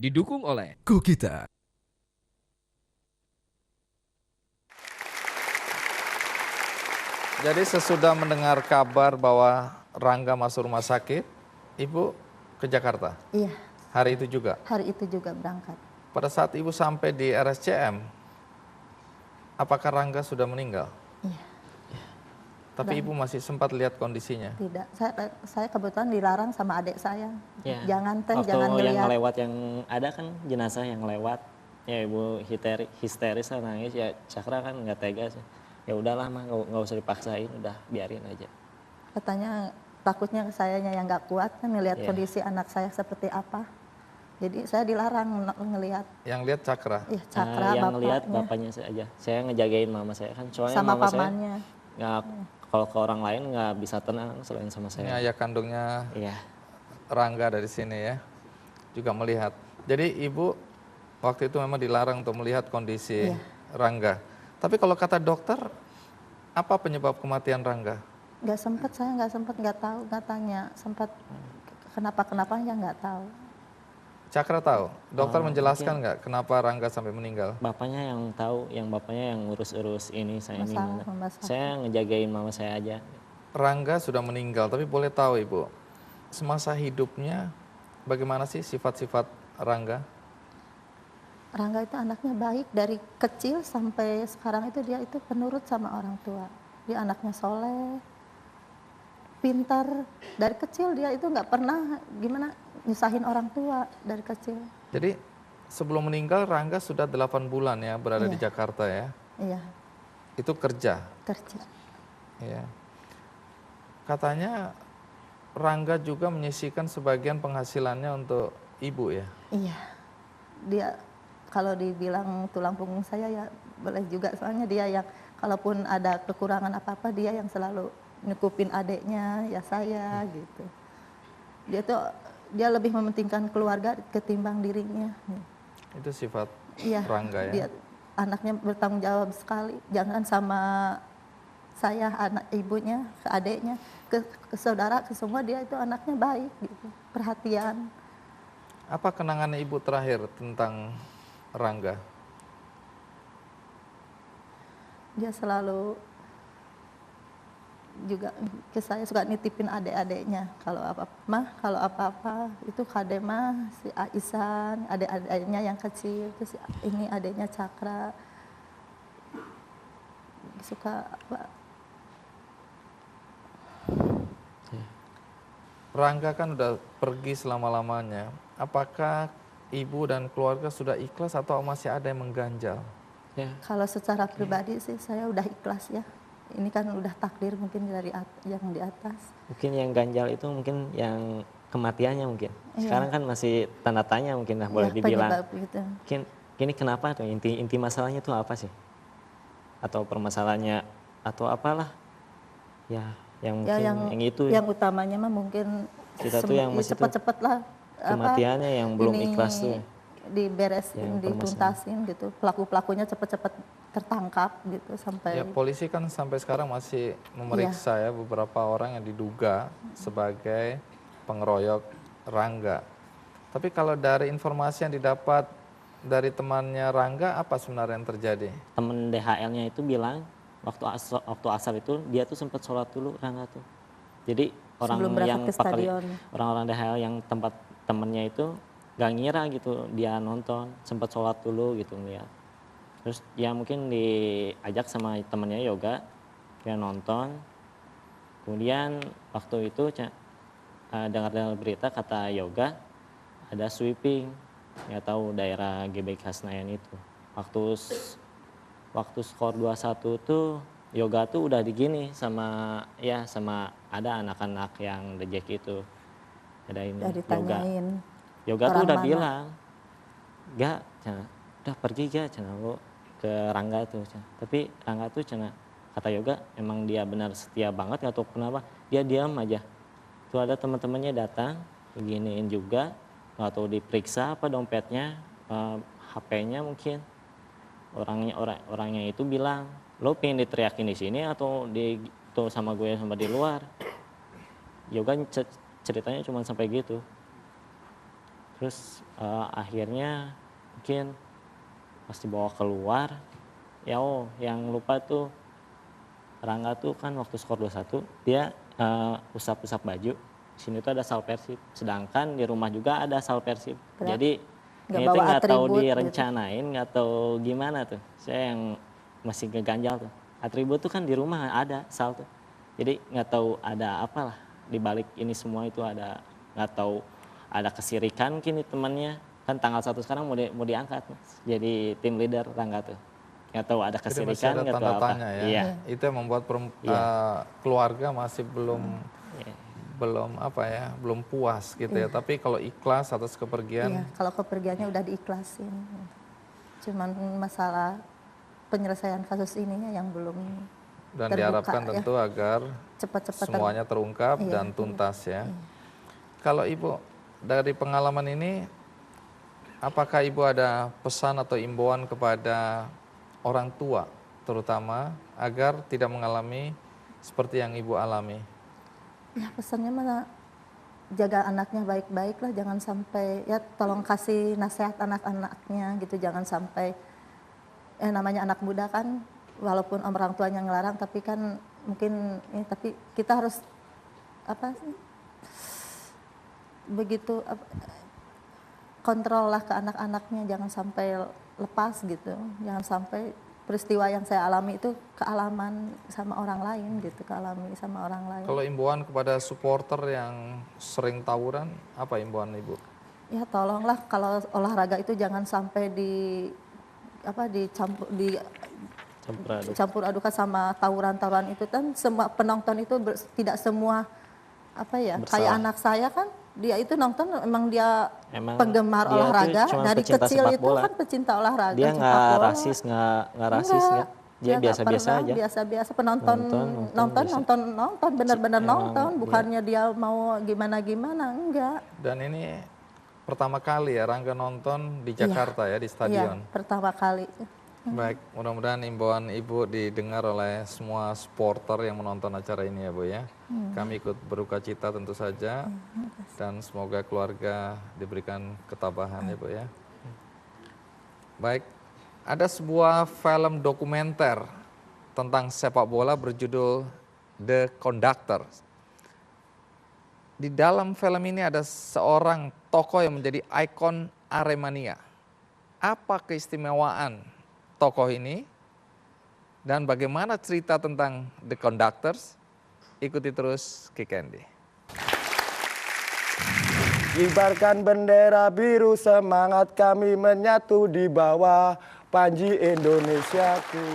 didukung oleh Kukita. Jadi sesudah mendengar kabar bahwa Rangga masuk rumah sakit, Ibu ke Jakarta? Iya, Hari itu juga? hari itu juga berangkat. Pada saat Ibu sampai di RSCM, apakah Rangga sudah meninggal? Iya, Tapi Ibu masih sempat lihat kondisinya? tidak. Saya kebetulan dilarang sama adik saya. Ya. Jangan teh, Waktu jangan yang ngelihat. lewat yang ada kan jenazah yang lewat, ya ibu histeris lah nangis, ya Cakra kan nggak tega sih. Ya udahlah mah nggak usah dipaksain, udah biarin aja. Katanya takutnya sayanya yang nggak kuat kan ngelihat Iya. kondisi anak saya seperti apa. Jadi saya dilarang ngelihat. Yang lihat Cakra? Ih, Cakra Yang ngelihat bapaknya bapaknya saja. Saya ngejagain mama saya kan, soalnya sama mama saya pamannya. nggak, kalau ke orang lain nggak bisa tenang selain sama Ini saya. ayah kandungnya Iya. Rangga dari sini ya, juga melihat. Jadi Ibu waktu itu memang dilarang untuk melihat kondisi Iya. Rangga. Tapi kalau kata dokter, apa penyebab kematian Rangga? Saya nggak tahu, nggak tanya. Sempat kenapa-kenapanya nggak tahu. Cakra tahu? Dokter Oh, menjelaskan nggak kenapa Rangga sampai meninggal? Bapaknya yang tahu, yang bapaknya yang ngurus-urus ini saya ini. Masalah. Saya ngejagain mama saya aja. Rangga sudah meninggal, tapi boleh tahu Ibu, semasa hidupnya bagaimana sih sifat-sifat Rangga? Rangga itu anaknya baik dari kecil sampai sekarang itu dia itu penurut sama orang tua. Dia anaknya soleh, pintar. Dari kecil dia itu nggak pernah nyusahin orang tua dari kecil. Jadi sebelum meninggal Rangga sudah 8 bulan ya berada di Iya. Jakarta ya. Iya, Itu kerja. kerja. Ya. Katanya Rangga juga menyisihkan sebagian penghasilannya untuk ibu ya. Iya, dia kalau dibilang tulang punggung saya ya boleh juga, soalnya dia yang kalaupun ada kekurangan apa-apa dia yang selalu nyukupin adiknya ya saya gitu. Dia lebih mementingkan keluarga ketimbang dirinya. Itu sifat Iya, Rangga ya. dia anaknya bertanggung jawab sekali. Jangan sama saya, anak ibunya, ke adiknya, ke saudara, ke semua dia itu anaknya baik gitu, perhatian. Apa kenangan ibu terakhir tentang Rangga? Dia selalu juga ke saya suka nitipin adik-adiknya kalau apa-apa itu Kade mah si Aisan, adik-adiknya yang kecil, terus ini adiknya Cakra suka Rangga kan udah pergi selama-lamanya. Apakah ibu dan keluarga sudah ikhlas atau masih ada yang mengganjal? Ya. Kalau secara pribadi sih saya udah ikhlas ya. Ini kan udah takdir mungkin dari yang di atas. Mungkin yang ganjal itu mungkin yang kematiannya mungkin. Iya. Sekarang kan masih tanda tanya mungkin lah boleh Ya, dibilang. penyebab gitu. Mungkin ini kenapa tuh inti masalahnya tuh apa sih? Atau permasalahannya atau apalah? Ya, yang Ya, mungkin yang itu yang utamanya mah mungkin Kita tuh yang masih tuh cepet-cepet lah kematiannya yang belum ikhlas tuh. diberesin, Yang dituntasin gitu. Pelaku-pelakunya cepet-cepet tertangkap gitu sampai Ya, polisi kan sampai sekarang masih memeriksa ya beberapa orang yang diduga sebagai pengeroyok Rangga. Tapi kalau dari informasi yang didapat dari temannya Rangga, apa sebenarnya yang terjadi? Temen DHL-nya itu bilang waktu asar itu dia tuh sempat sholat dulu Rangga tuh. Jadi Sebelum berangkat ke stadion. orang-orang DHL yang tempat temennya itu gak ngira gitu dia nonton, sempat sholat dulu gitu ngeliat. Terus ya mungkin diajak sama temennya yoga, dia nonton. Kemudian waktu itu dengar berita kata yoga ada sweeping, nggak tahu daerah GBK Senayan itu. Waktu skor 2-1 tuh yoga tuh udah digini sama ada anak-anak yang dejek itu. Ada ini udah ditanyain. Yoga tuh orang udah mana. bilang, "Gak, udah pergi gak Cana lo ke Rangga tuh." Tapi Rangga tuh kata Yoga emang dia benar setia banget gak tahu kenapa dia diam aja. Tuh ada teman-temannya datang, beginiin juga, gak tahu diperiksa apa dompetnya, HP-nya mungkin. Orangnya itu bilang, "Lo pengen diteriakin di sini atau tuh sama gue sama di luar?" Yoga ceritanya cuma sampai gitu. Terus akhirnya mungkin pas dibawa keluar, ya yang lupa tuh Rangga tuh kan waktu skor 2-1 dia usap-usap baju. Sini tuh ada sal Persib, sedangkan di rumah juga ada sal Persib. Berarti Jadi nggak ini tuh bawa nggak tahu atribut gitu. direncanain, nggak tahu gimana tuh. Saya yang masih keganjal tuh. Atribut tuh kan di rumah ada sal tuh. Jadi nggak tahu ada apalah di balik ini semua itu ada, nggak tahu ada kesirikan mungkin di temannya. Kan tanggal 1 sekarang mau diangkat Mas. Jadi tim leader Rangga tuh. Nggak tahu ada Jadi masih kesirikan, ada nggak tahu tanda apa. tanya ya. Iya. Itu yang membuat Iya. keluarga masih belum Iya. belum puas gitu ya. Tapi kalau ikhlas atas Iya, kepergian, kalau kepergiannya udah diikhlasin. Cuman masalah penyelesaian kasus ininya yang belum dan terbuka, diharapkan ya. tentu agar Cepat-cepat semuanya terungkap Iya, dan tuntas ya. iya. Kalau Ibu dari pengalaman ini, apakah Ibu ada pesan atau imbauan kepada orang tua terutama agar tidak mengalami seperti yang Ibu alami? Ya pesannya mana jaga anaknya baik-baik lah, jangan sampai ya tolong kasih nasihat anak-anaknya gitu, jangan sampai namanya anak muda kan walaupun orang tuanya ngelarang tapi kan mungkin tapi kita harus apa sih begitu kontrol lah ke anak-anaknya, jangan sampai lepas gitu, jangan sampai peristiwa yang saya alami itu kealaman sama orang lain gitu, kealami sama orang lain. Kalau imbauan kepada supporter yang sering tawuran, apa imbauan Ibu? Ya tolonglah kalau olahraga itu jangan sampai dicampur adukan sama tawuran-tawuran itu kan, semua penonton itu tidak semua kayak Bersalah. anak saya kan dia itu nonton emang dia Emang penggemar dia tuh olahraga cuma dari pecinta kecil sepak itu bola. kan pecinta olahraga. Dia sepak nggak bola. rasis, nggak rasis, nggak. Dia nggak biasa-biasa pernah, aja. biasa-biasa penonton Nonton, nonton benar-benar Emang nonton, dia- bukannya dia mau gimana-gimana, enggak. Dan ini pertama kali ya Rangga nonton di Jakarta ya, di stadion. Iya, pertama kali. Baik, mudah-mudahan imbauan Ibu didengar oleh semua supporter yang menonton acara ini ya Bu ya. Kami ikut berduka cita tentu saja dan semoga keluarga diberikan ketabahan ya Bu ya. Baik, ada sebuah film dokumenter tentang sepak bola berjudul The Conductor. Di dalam film ini ada seorang tokoh yang menjadi ikon Aremania. Apa keistimewaan tokoh ini dan bagaimana cerita tentang The Conductors? Ikuti terus Kick Andy. Kibarkan bendera biru, semangat kami menyatu di bawah Panji Indonesiaku.